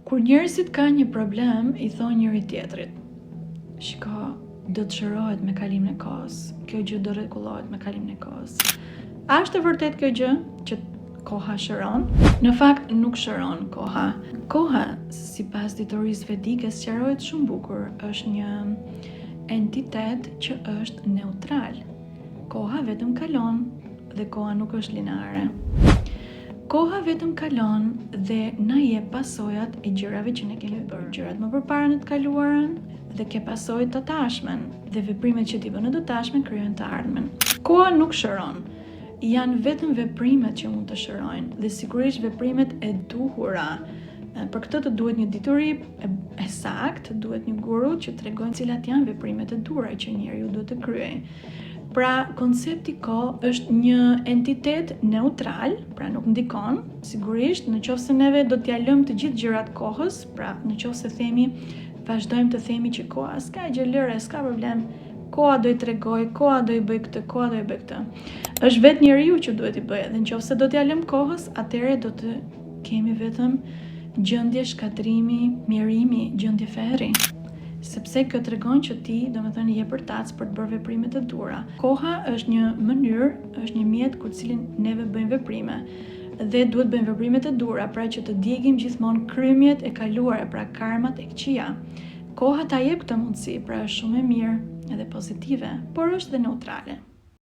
Kur njerëzit kanë një problem, i thonë njëri tjetrit: "Shiko, do të shërohet me kalimin e kohës. Kjo gjë do rregullohet me kalimin e kohës." A është e vërtet kjo gjë që koha shëron? Në fakt nuk shëron koha. Koha, sipas ditorisë vedike, sqarohet shumë bukur, është një entitet që është neutral. Koha vetëm kalon dhe koha nuk është lineare. Koha vetëm kalon dhe na jep pasojat e gjërave që ne kemi bërë, gjërat më përpara në të kaluarën, dhe ke pasojat të tashmen, dhe veprimet që ti bën në të tashmen krijojnë të ardhmen. Koha nuk shëron. Janë vetëm veprimet që mund të shërojnë, dhe sigurisht veprimet e duhura. Për këtë të duhet një dituri e saktë, duhet një guru që tregojnë cilat janë veprimet e duhura që njeriu duhet të kryejë. Pra, koncepti kohë është një entitet neutral, pra nuk ndikon. Sigurisht, nëse neve do t'ja lëmë të gjithë gjërat kohës, pra nëse vazhdojmë të themi që koha s'ka gjë lëre, s'ka problem, koha do i tregoj, koha do i bëj këtë, koha do i bëj këtë. Është vetë njeriu që duhet i bëjë, dhe nëse do t'ja lëmë kohës, atëherë do të kemi vetëm gjendje shkatrimi, mirimi, gjendje ferri. Sepse kjo tregon që ti, domethënë, je përtac për të bërë veprimet e duhura. Koha është një mënyrë, është një mjet ku cilin neve bëjmë veprime. Dhe duhet bëjmë veprimet e duhura, pra që të djegim gjithmonë krymjet e kaluara, pra karmat e këqija. Koha ta jep këtë mundësi, pra është shumë e mirë edhe pozitive, por është dhe neutrale.